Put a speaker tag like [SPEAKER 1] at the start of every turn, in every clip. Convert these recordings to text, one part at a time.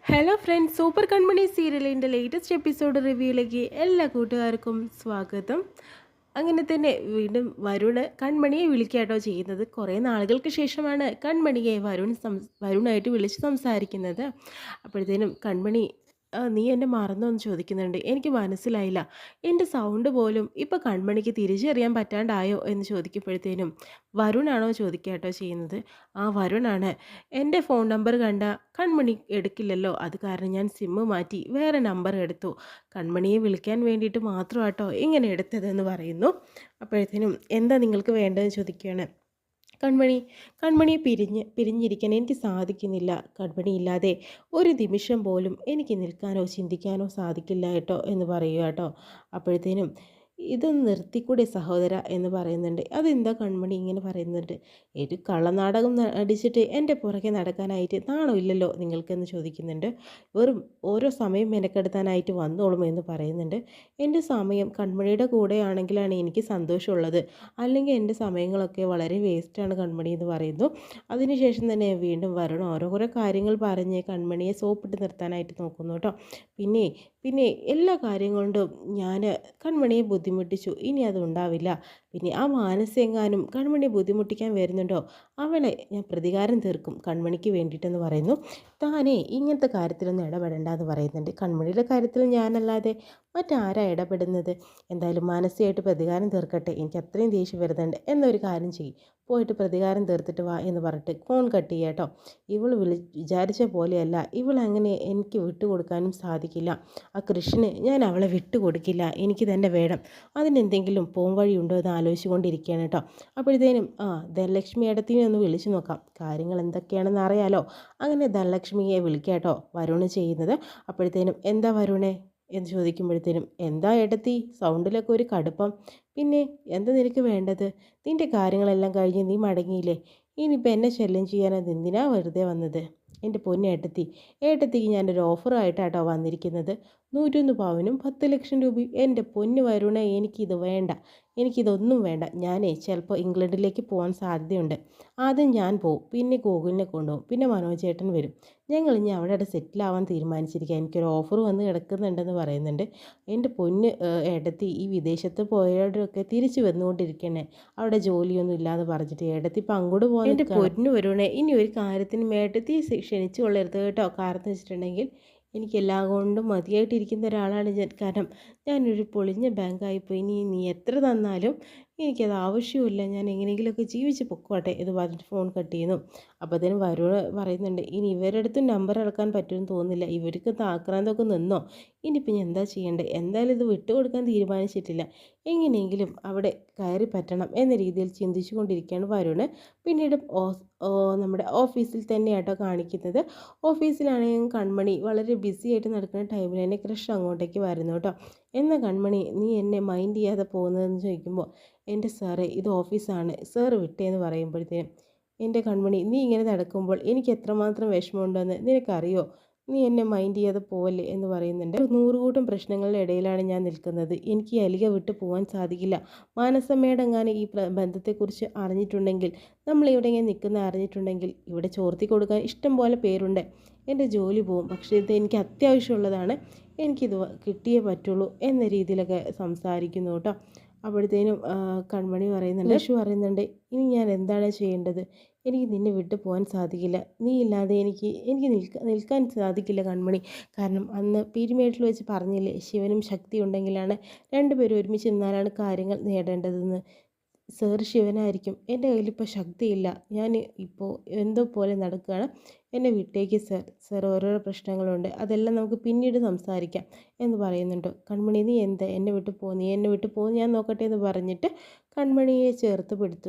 [SPEAKER 1] Hello friends, super കൺമണി സീരിയലിൻ്റെ latest episode റിവ്യൂയിലേക്ക് എല്ലാ കൂട്ടുകാർക്കും സ്വാഗതം. അങ്ങനെ തന്നെ വീണ്ടും വരുണ് കൺമണിയെ വിളിക്കാട്ടോ ചെയ്യുന്നത്. കുറേ നാളുകൾക്ക് ശേഷമാണ് കൺമണിയെ വരുണായിട്ട് വിളിച്ച് സംസാരിക്കുന്നത്. അപ്പോഴത്തേനും കൺമണി നീ എന്നെ മറന്നോ എന്ന് ചോദിക്കുന്നുണ്ട്. എനിക്ക് മനസ്സിലായില്ല, എൻ്റെ സൗണ്ട് പോലും ഇപ്പോൾ കൺമണിക്ക് തിരിച്ചറിയാൻ പറ്റാണ്ടായോ എന്ന് ചോദിക്കുമ്പോഴത്തേനും വരുണാണോ ചോദിക്കുക കേട്ടോ ചെയ്യുന്നത്. ആ വരുണാണ്. എൻ്റെ ഫോൺ നമ്പർ കണ്ട കൺമണി എടുക്കില്ലല്ലോ, അത് കാരണം ഞാൻ സിമ്മ് മാറ്റി വേറെ നമ്പർ എടുത്തു. കൺമണിയെ വിളിക്കാൻ വേണ്ടിയിട്ട് മാത്രമാട്ടോ ഇങ്ങനെ എടുത്തതെന്ന് പറയുന്നു. അപ്പോഴത്തേനും എന്താ നിങ്ങൾക്ക് വേണ്ടതെന്ന് ചോദിക്കുകയാണ്. കൺമണി കൺമണിയെ പിരിഞ്ഞിരിക്കാൻ എനിക്ക് സാധിക്കുന്നില്ല. കൺമണിയില്ലാതെ ഒരു നിമിഷം പോലും എനിക്ക് നിൽക്കാനോ ചിന്തിക്കാനോ സാധിക്കില്ല കേട്ടോ എന്ന് പറയുക കേട്ടോ. അപ്പോഴത്തേനും ഇതൊന്ന് നിർത്തിക്കൂടെ സഹോദര എന്ന് പറയുന്നുണ്ട്. അതെന്താ കൺമണി ഇങ്ങനെ പറയുന്നുണ്ട്? ഒരു കള്ളനാടകം അടിച്ചിട്ട് എൻ്റെ പുറകെ നടക്കാനായിട്ട് നാണോ ഇല്ലല്ലോ നിങ്ങൾക്കെന്ന് ചോദിക്കുന്നുണ്ട്. വെറും ഓരോ സമയം മെനക്കെടുത്താനായിട്ട് വന്നോളും എന്ന് പറയുന്നുണ്ട്. എൻ്റെ സമയം കൺമണിയുടെ കൂടെയാണെങ്കിലാണ് എനിക്ക് സന്തോഷമുള്ളത്, അല്ലെങ്കിൽ എൻ്റെ സമയങ്ങളൊക്കെ വളരെ വേസ്റ്റാണ് കൺമണി എന്ന് പറയുന്നു. അതിനുശേഷം തന്നെ വീണ്ടും വരണം ഓരോ കാര്യങ്ങൾ പറഞ്ഞ് കൺമണിയെ സോപ്പിട്ട് നിർത്താനായിട്ട് നോക്കുന്നു കേട്ടോ. പിന്നെ പിന്നെ എല്ലാ കാര്യം കൊണ്ടും ഞാൻ കൺമണിയെ ബുദ്ധിമുട്ടിച്ചു, ഇനി അത് ഉണ്ടാവില്ല. പിന്നെ ആ മാനസെങ്ങാനും കൺമണിയെ ബുദ്ധിമുട്ടിക്കാൻ വരുന്നുണ്ടോ, അവളെ ഞാൻ പ്രതികാരം തീർക്കും കൺമണിക്ക് വേണ്ടിയിട്ടെന്ന് പറയുന്നു. താനേ ഇങ്ങനത്തെ കാര്യത്തിലൊന്നും ഇടപെടേണ്ട എന്ന് പറയുന്നുണ്ട്. കൺമണിയുടെ കാര്യത്തിൽ ഞാനല്ലാതെ മറ്റാരാ ഇടപെടുന്നത്? എന്തായാലും മാനസികമായിട്ട് പ്രതികാരം തീർക്കട്ടെ, എനിക്ക് അത്രയും ദേഷ്യം വരുന്നുണ്ട്. എന്നൊരു കാര്യം ചെയ്യും, പോയിട്ട് പ്രതികാരം തീർത്തിട്ട് വാ എന്ന് പറഞ്ഞിട്ട് ഫോൺ കട്ട് ചെയ്യുക കേട്ടോ. ഇവൾ വിചാരിച്ച പോലെയല്ല, ഇവളങ്ങനെ എനിക്ക് വിട്ടുകൊടുക്കാനും സാധിക്കില്ല. ആ കൃഷ്ണന് ഞാൻ അവളെ വിട്ടുകൊടുക്കില്ല, എനിക്ക് തന്നെ വേണം. അതിനെന്തെങ്കിലും വഴിയുണ്ടോ എന്ന് ആലോചിച്ചുകൊണ്ടിരിക്കുകയാണ് കേട്ടോ. അപ്പോഴത്തേനും ധനലക്ഷ്മി ഇടത്തിനെ ഒന്ന് വിളിച്ചു നോക്കാം, കാര്യങ്ങൾ എന്തൊക്കെയാണെന്ന് അറിയാലോ. അങ്ങനെ ധനലക്ഷ്മിയെ വിളിക്കാം കേട്ടോ വരുണ് ചെയ്യുന്നത്. അപ്പോഴത്തേനും എന്താ വരുണേ എന്ന് ചോദിക്കുമ്പോഴത്തേനും എന്താ ഏട്ടത്തി സൗണ്ടിലൊക്കെ ഒരു കടുപ്പം? പിന്നെ എന്താ നിനക്ക് വേണ്ടത്? നിൻ്റെ കാര്യങ്ങളെല്ലാം കഴിഞ്ഞ് നീ മടങ്ങിയില്ലേ? ഇനിയിപ്പോൾ എന്നെ ശല്യം ചെയ്യാനത് എന്തിനാ വെറുതെ വന്നത്? എൻ്റെ പൊന്നേട്ടത്തി, ഏട്ടത്തിക്ക് ഞാനൊരു ഓഫറായിട്ടാട്ടോ വന്നിരിക്കുന്നത്. 101 പവനും 10 ലക്ഷം രൂപയും. എൻ്റെ പൊന്ന് വരുണ, എനിക്കിത് വേണ്ട, എനിക്കിതൊന്നും വേണ്ട. ഞാനേ ചിലപ്പോൾ ഇംഗ്ലണ്ടിലേക്ക് പോകാൻ സാധ്യതയുണ്ട്. ആദ്യം ഞാൻ പോവും, പിന്നെ ഗൂഗിളിനെ കൊണ്ടുപോകും, പിന്നെ മനോജേട്ടൻ വരും. ഞങ്ങൾ ഇനി അവിടെ സെറ്റിലാവാൻ തീരുമാനിച്ചിരിക്കുക. എനിക്കൊരു ഓഫർ വന്ന് കിടക്കുന്നുണ്ടെന്ന് പറയുന്നുണ്ട്. എൻ്റെ പൊന്ന് ഏട്ടത്തി, ഈ വിദേശത്ത് പോയവരൊക്കെ തിരിച്ചു വന്നുകൊണ്ടിരിക്കണേ, അവിടെ ജോലിയൊന്നും ഇല്ലയെന്ന് പറഞ്ഞിട്ട് ഏട്ടത്തി ഇപ്പം അങ്ങോട്ട് പോകാൻ. എൻ്റെ പൊന്നു വരുണേ, ഇനി ഒരു കാര്യത്തിന് ഏട്ടത്തി ക്ഷണിച്ചു കൊള്ളരുത് കേട്ടോ. കാരണം എന്ന് വെച്ചിട്ടുണ്ടെങ്കിൽ എനിക്കെല്ലാം കൊണ്ടും മതിയായിട്ടിരിക്കുന്ന ഒരാളാണ് ഞാൻ. കാരണം ഞാനൊരു പൊളിഞ്ഞ ബാങ്കായിപ്പോയി. ഇനി നീ എത്ര തന്നാലും എനിക്കത് ആവശ്യമില്ല, ഞാൻ എങ്ങനെയെങ്കിലുമൊക്കെ ജീവിച്ച് പൊക്കോട്ടെ എന്ന് പറഞ്ഞിട്ട് ഫോൺ കട്ട് ചെയ്യുന്നു. അപ്പോഴത്തേനും വരുൺ പറയുന്നുണ്ട്, ഇനി ഇവരുടെ അടുത്തും നമ്പർ ഇറക്കാൻ പറ്റുമെന്ന് തോന്നുന്നില്ല, ഇവർക്ക് ആക്രാന്തമൊക്കെ നിന്നോ. ഇനിയിപ്പോൾ ഞാൻ എന്താ ചെയ്യേണ്ടത്? എന്തായാലും ഇത് വിട്ടുകൊടുക്കാൻ തീരുമാനിച്ചിട്ടില്ല, എങ്ങനെയെങ്കിലും അവിടെ കയറി പറ്റണം എന്ന രീതിയിൽ ചിന്തിച്ചു കൊണ്ടിരിക്കുകയാണ് വരുൺ. പിന്നീട് നമ്മുടെ ഓഫീസിൽ തന്നെയാട്ടോ കാണിക്കുന്നത്. ഓഫീസിലാണെങ്കിൽ കൺമണി വളരെ ബിസി ആയിട്ട് നടക്കുന്ന ടൈമിൽ തന്നെ ക്രഷ് അങ്ങോട്ടേക്ക് വരുന്നു കേട്ടോ. എന്നാ കൺമണി നീ എന്നെ മൈൻഡ് ചെയ്യാതെ പോകുന്നതെന്ന് ചോദിക്കുമ്പോൾ, എൻ്റെ സാറേ ഇത് ഓഫീസാണ്, സാറ് വിട്ടേന്ന് പറയുമ്പോഴത്തേനും, എൻ്റെ കൺമണി നീ ഇങ്ങനെ നടക്കുമ്പോൾ എനിക്ക് എത്രമാത്രം വിഷമമുണ്ടെന്ന് നിനക്കറിയോ? നീ എന്നെ മൈൻഡ് ചെയ്യാതെ പോവല്ലേ എന്ന് പറയുന്നുണ്ട്. 100 കൂട്ടം പ്രശ്നങ്ങളുടെ ഇടയിലാണ് ഞാൻ നിൽക്കുന്നത്, എനിക്ക് ഈ അലിക വിട്ട് പോകാൻ സാധിക്കില്ല. മാനസമ്മേടെങ്ങാനും ഈ ബന്ധത്തെക്കുറിച്ച് അറിഞ്ഞിട്ടുണ്ടെങ്കിൽ, നമ്മളിവിടെ ഇങ്ങനെ നിൽക്കുന്ന അറിഞ്ഞിട്ടുണ്ടെങ്കിൽ ഇവിടെ ചോർത്തി കൊടുക്കാൻ ഇഷ്ടം പോലെ പേരുണ്ട്. എൻ്റെ ജോലി പോവും. പക്ഷേ ഇത് എനിക്ക് അത്യാവശ്യമുള്ളതാണ്, എനിക്കിത് കിട്ടിയേ പറ്റുള്ളൂ എന്ന രീതിയിലൊക്കെ സംസാരിക്കുന്നു കേട്ടോ. അപ്പോഴത്തേനും കൺമണി പറയുന്നുണ്ട്, ലക്ഷ്മി പറയുന്നുണ്ട്, ഇനി ഞാൻ എന്താണ് ചെയ്യേണ്ടത്? എനിക്ക് നിന്നെ വിട്ടു പോകാൻ സാധിക്കില്ല, നീ ഇല്ലാതെ എനിക്ക് എനിക്ക് നിൽക്കാൻ സാധിക്കില്ല കൺമണി. കാരണം അന്ന് പീരുമേട്ടിൽ വെച്ച് പറഞ്ഞില്ലേ, ശിവനും ശക്തി ഉണ്ടെങ്കിലാണ് രണ്ടുപേരും ഒരുമിച്ച് നിന്നാലാണ് കാര്യങ്ങൾ നേടേണ്ടതെന്ന്. സാർ ശിവനായിരിക്കും, എൻ്റെ കയ്യിലിപ്പോൾ ശക്തിയില്ല, ഞാൻ ഇപ്പോൾ എന്തോ പോലെ നടക്കുകയാണ്, എന്നെ വിട്ടേക്ക് സാർ. സാർ ഓരോരോ പ്രശ്നങ്ങളുണ്ട്, അതെല്ലാം നമുക്ക് പിന്നീട് സംസാരിക്കാം എന്ന് പറയുന്നുണ്ട്. കൺമണി നീ എന്താ എന്നെ വിട്ട് പോ, നീ എന്നെ വിട്ട് പോ, ഞാൻ നോക്കട്ടെ എന്ന് പറഞ്ഞിട്ട് കൺമണിയെ ചേർത്ത്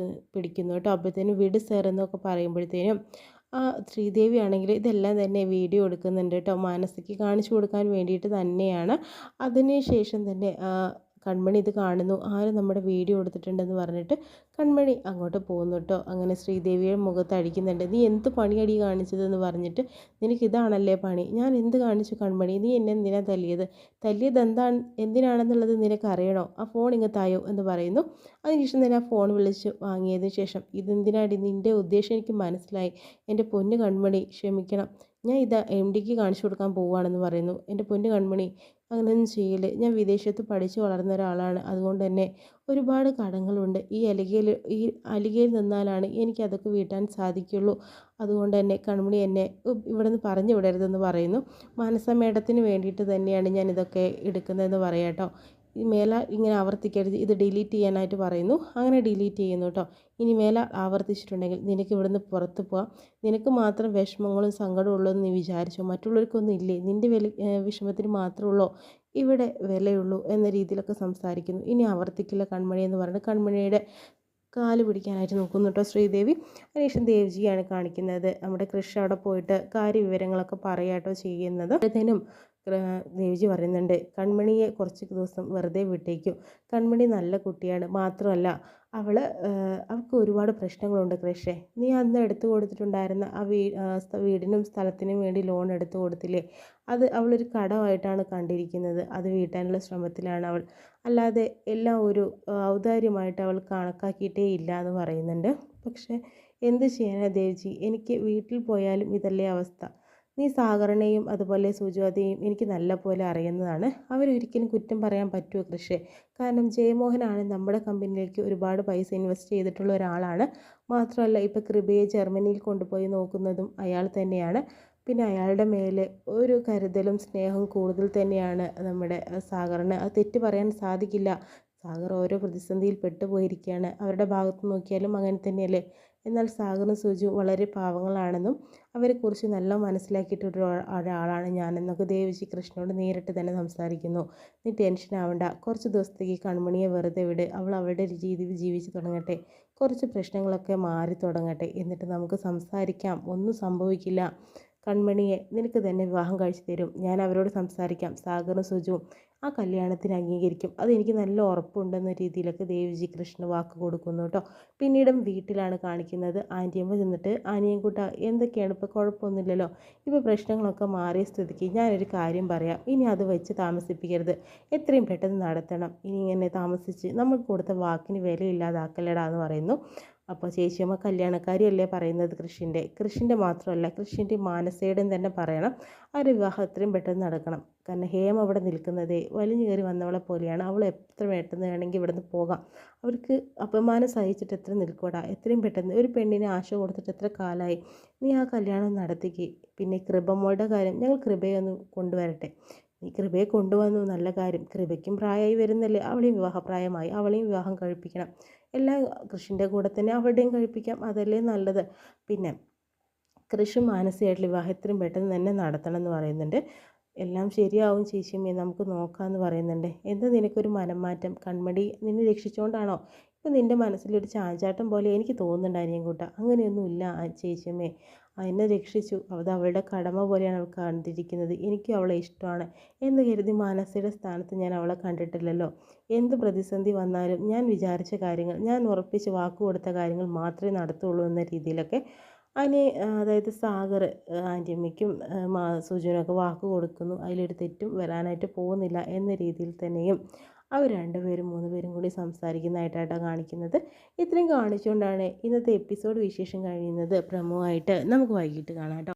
[SPEAKER 1] പിടിക്കുന്നു കേട്ടോ. അപ്പോഴത്തേനും വിട് സാർ എന്നൊക്കെ പറയുമ്പോഴത്തേനും ആ ശ്രീദേവി ആണെങ്കിൽ ഇതെല്ലാം തന്നെ വീഡിയോ എടുക്കുന്നുണ്ട് കേട്ടോ, മാനസിക്ക് കാണിച്ചു കൊടുക്കാൻ വേണ്ടിയിട്ട് തന്നെയാണ്. അതിന് ശേഷം തന്നെ കൺമണി ഇത് കാണുന്നു, ആരും നമ്മുടെ വീഡിയോ എടുത്തിട്ടുണ്ടെന്ന് പറഞ്ഞിട്ട് കൺമണി അങ്ങോട്ട് പോകുന്നു കേട്ടോ. അങ്ങനെ ശ്രീദേവിയുടെ മുഖത്ത് അടിക്കുന്നുണ്ട്, നീ എന്ത് പണിയടി കാണിച്ചതെന്ന് പറഞ്ഞിട്ട്, നിനക്കിതാണല്ലേ പണി, ഞാൻ എന്ത് കാണിച്ചു കൺമണി, നീ എന്നെ എന്തിനാ തല്ലിയത് എന്തിനാണെന്നുള്ളത് നിനക്ക് അറിയണോ? ആ ഫോൺ ഇങ്ങത്തായോ എന്ന് പറയുന്നു. അതിനുശേഷം തന്നെ ആ ഫോൺ വിളിച്ച് വാങ്ങിയതിന് ശേഷം, ഇതെന്തിനാടി, നിൻ്റെ ഉദ്ദേശം എനിക്ക് മനസ്സിലായി, എൻ്റെ പൊന്ന് കൺമണി ക്ഷമിക്കണം, ഞാൻ ഇതാ MDക്ക് കാണിച്ചു കൊടുക്കാൻ പോവുകയാണെന്ന് പറയുന്നു. എൻ്റെ പൊന്നു കൺമണി, അങ്ങനെയൊന്നും ചെയ്യല്. ഞാൻ വിദേശത്ത് പഠിച്ചു വളർന്ന ഒരാളാണ്. അതുകൊണ്ട് തന്നെ ഒരുപാട് കടങ്ങളുണ്ട്. ഈ അലികയിൽ നിന്നാലാണ് എനിക്കതൊക്കെ വീട്ടാൻ സാധിക്കുള്ളൂ. അതുകൊണ്ട് തന്നെ കൺമണി എന്നെ ഇവിടെ നിന്ന് പറഞ്ഞു വിടരുതെന്ന് പറയുന്നു. മാനസ മേഡത്തിന് വേണ്ടിയിട്ട് തന്നെയാണ് ഞാൻ ഇതൊക്കെ എടുക്കുന്നതെന്ന് പറയാം കേട്ടോ. മേലാൽ ഇങ്ങനെ ആവർത്തിക്കരുത്, ഇത് ഡിലീറ്റ് ചെയ്യാനായിട്ട് പറയുന്നു. അങ്ങനെ ഡിലീറ്റ് ചെയ്യുന്നു കേട്ടോ. ഇനി മേലാൽ ആവർത്തിച്ചിട്ടുണ്ടെങ്കിൽ നിനക്ക് ഇവിടുന്ന് പുറത്ത് പോവാം. നിനക്ക് മാത്രം വിഷമങ്ങളും സങ്കടവും ഉള്ളൂ എന്ന് നീ വിചാരിച്ചോ? മറ്റുള്ളവർക്കൊന്നും ഇല്ലേ? നിൻ്റെ വിഷമത്തിന് മാത്രമേ ഉള്ളൂ ഇവിടെ വിലയുള്ളൂ എന്ന രീതിയിലൊക്കെ സംസാരിക്കുന്നു. ഇനി ആവർത്തിക്കില്ല കൺമണി എന്ന് പറഞ്ഞിട്ട് കൺമണിയുടെ കാല് പിടിക്കാനായിട്ട് നോക്കുന്നു കേട്ടോ ശ്രീദേവി. അതിനുശേഷം ദേവ്ജിയാണ് കാണിക്കുന്നത്. നമ്മുടെ കൃഷ് അവിടെ പോയിട്ട് കാര്യവിവരങ്ങളൊക്കെ പറയാട്ടോ ചെയ്യുന്നത്. അപ്പോഴത്തേനും ദേവ്ജി പറയുന്നുണ്ട്, കൺമണിയെ കുറച്ച് ദിവസം വെറുതെ വിട്ടേക്കും. കൺമണി നല്ല കുട്ടിയാണ്, മാത്രമല്ല അവൾക്ക് ഒരുപാട് പ്രശ്നങ്ങളുണ്ട് കൃഷേ. നീ അന്ന് എടുത്തു കൊടുത്തിട്ടുണ്ടായിരുന്ന ആ വീടിനും സ്ഥലത്തിനും വേണ്ടി ലോൺ എടുത്തു കൊടുത്തില്ലേ, അത് അവളൊരു കടമായിട്ടാണ് കണ്ടിരിക്കുന്നത്. അത് വീട്ടാനുള്ള ശ്രമത്തിലാണ് അവൾ. അല്ലാതെ എല്ലാം ഒരു ഔദാര്യമായിട്ട് അവൾ കണക്കാക്കിയിട്ടേ ഇല്ല എന്ന് പറയുന്നുണ്ട്. പക്ഷേ എന്ത് ചെയ്യാനാ ദേവ്ജി, എനിക്ക് വീട്ടിൽ പോയാലും ഇതല്ലേ അവസ്ഥ. നീ സാഗറിനെയും അതുപോലെ സുജാതയെയും എനിക്ക് നല്ലപോലെ അറിയുന്നതാണ്. അവരൊരിക്കലും കുറ്റം പറയാൻ പറ്റുമോ കൃഷേ? കാരണം ജയമോഹനാണ് നമ്മുടെ കമ്പനിയിലേക്ക് ഒരുപാട് പൈസ ഇൻവെസ്റ്റ് ചെയ്തിട്ടുള്ള ഒരാളാണ്. മാത്രമല്ല ഇപ്പോൾ കൃപയെ ജർമ്മനിയിൽ കൊണ്ടുപോയി നോക്കുന്നതും അയാൾ തന്നെയാണ്. പിന്നെ അയാളുടെ മേലെ ഒരു കരുതലും സ്നേഹവും കൂടുതൽ തന്നെയാണ് നമ്മുടെ സാഗറിന്. അത് തെറ്റ് പറയാൻ സാധിക്കില്ല. സാഗർ ഓരോ പ്രതിസന്ധിയിൽ പെട്ടുപോയിരിക്കുകയാണ്. അവരുടെ ഭാഗത്ത് നോക്കിയാലും അങ്ങനെ തന്നെയല്ലേ. എന്നാൽ സാഗറും സുജു വളരെ പാവങ്ങളാണെന്നും അവരെക്കുറിച്ച് നല്ല മനസ്സിലാക്കിയിട്ടുള്ള ഒരാളാണ് ഞാനെന്നൊക്കെ ദേവജി കൃഷ്ണനോട് നേരിട്ട് തന്നെ സംസാരിക്കുന്നു. നീ ടെൻഷൻ ആവണ്ട, കുറച്ച് ദിവസത്തേക്ക് കൺമണിയെ വെറുതെ വിട്. അവൾ അവളുടെ രീതിയിൽ ജീവിച്ച് തുടങ്ങട്ടെ. കുറച്ച് പ്രശ്നങ്ങളൊക്കെ മാറി തുടങ്ങട്ടെ. എന്നിട്ട് നമുക്ക് സംസാരിക്കാം. ഒന്നും സംഭവിക്കില്ല. കൺമണിയെ നിനക്ക് തന്നെ വിവാഹം കഴിച്ചു തരും. ഞാൻ അവരോട് സംസാരിക്കാം. സാഗറും സുജുവും ആ കല്യാണത്തിന് അംഗീകരിക്കും. അതെനിക്ക് നല്ല ഉറപ്പുണ്ടെന്ന രീതിയിലൊക്കെ ദേവ്ജി കൃഷ്ണ വാക്ക് കൊടുക്കുന്നു കേട്ടോ. പിന്നീടും വീട്ടിലാണ് കാണിക്കുന്നത്. ആൻറ്റിയമ്മ ചെന്നിട്ട് ആനിയൻകുട്ട എന്തൊക്കെയാണ് ഇപ്പോൾ, കുഴപ്പമൊന്നുമില്ലല്ലോ. ഇപ്പോൾ പ്രശ്നങ്ങളൊക്കെ മാറിയ സ്ഥിതിക്ക് ഞാനൊരു കാര്യം പറയാം. ഇനി അത് വെച്ച് താമസിപ്പിക്കരുത്. എത്രയും പെട്ടെന്ന് നടത്തണം. ഇനി ഇങ്ങനെ താമസിച്ച് നമ്മൾ കൊടുത്ത വാക്കിന് വിലയില്ലാതാക്കലടാ എന്ന് പറയുന്നു. അപ്പോൾ ചേച്ചിയമ്മ കല്യാണക്കാരിയല്ലേ പറയുന്നത് കൃഷിൻ്റെ മാത്രമല്ല കൃഷിൻ്റെ മാനസയുടെയും തന്നെ പറയണം. ആ ഒരു വിവാഹം എത്രയും പെട്ടെന്ന് നടക്കണം. കാരണം ഹേമ അവിടെ നിൽക്കുന്നതേ വലിഞ്ഞു കയറി വന്നവളെ പോലെയാണ്. അവൾ എത്ര പെട്ടെന്ന് വേണമെങ്കിൽ ഇവിടെ നിന്ന് പോകാം. അവർക്ക് അപമാനം സഹിച്ചിട്ട് എത്ര നിൽക്കൂടാ. എത്രയും പെട്ടെന്ന് ഒരു പെണ്ണിനെ ആശ കൊടുത്തിട്ട് എത്ര കാലമായി. നീ ആ കല്യാണം നടത്തിക്ക്. പിന്നെ കൃപമോളുടെ കാര്യം ഞങ്ങൾ കൃപയെ ഒന്ന് കൊണ്ടുവരട്ടെ. നീ കൃപയെ കൊണ്ടുവന്നു, നല്ല കാര്യം. കൃപയ്ക്കും പ്രായമായി വരുന്നല്ലേ. അവളെയും വിവാഹപ്രായമായി. അവളെയും വിവാഹം കഴിപ്പിക്കണം. എല്ലാം കൃഷിൻ്റെ കൂടെ തന്നെ അവളുടെയും കഴിപ്പിക്കാം. അതല്ലേ നല്ലത്. പിന്നെ കൃഷി മാനസികമായിട്ടുള്ള വിവാഹം എത്രയും പെട്ടെന്ന് തന്നെ നടത്തണം എന്ന് പറയുന്നുണ്ട്. എല്ലാം ശരിയാവും ചേച്ചിയമ്മേ, നമുക്ക് നോക്കാമെന്ന് പറയുന്നുണ്ട്. എന്താ നിനക്കൊരു മനംമാറ്റം? കൺമണി നിന്നെ രക്ഷിച്ചുകൊണ്ടാണോ? ഇപ്പം നിൻ്റെ മനസ്സിലൊരു ചാഞ്ചാട്ടം പോലെ എനിക്ക് തോന്നുന്നുണ്ട് അനിയൻകുട്ട. അങ്ങനെയൊന്നുമില്ല ചേച്ചിയമ്മേ. എന്നെ രക്ഷിച്ചു. അത് അവളുടെ കടമ പോലെയാണ് അവൾ കണ്ടിരിക്കുന്നത്. എനിക്കും അവളെ ഇഷ്ടമാണ് എന്ന് കരുതി മാനസയുടെ സ്ഥാനത്ത് ഞാൻ അവളെ കണ്ടിട്ടില്ലല്ലോ. എന്ത് പ്രതിസന്ധി വന്നാലും ഞാൻ വിചാരിച്ച കാര്യങ്ങൾ, ഞാൻ ഉറപ്പിച്ച് വാക്ക് കൊടുത്ത കാര്യങ്ങൾ മാത്രമേ നടത്തുള്ളൂ എന്ന രീതിയിലൊക്കെ അതായത് സാഗർ ആൻറ്റിയമ്മയ്ക്കും സുജുവിനൊക്കെ വാക്ക് കൊടുക്കുന്നു. അതിലൊരു തെറ്റും വരാനായിട്ട് പോകുന്നില്ല എന്ന രീതിയിൽ തന്നെയും അവർ രണ്ടുപേരും മൂന്നുപേരും കൂടി സംസാരിക്കുന്നതായിട്ടാണ് കാണിക്കുന്നത്. ഇത്രയും കാണിച്ചുകൊണ്ടാണ് ഇന്നത്തെ എപ്പിസോഡ് വിശേഷം കഴിയുന്നത്. പ്രമോ ആയിട്ട് നമുക്ക് വൈകിട്ട് കാണാം കേട്ടോ.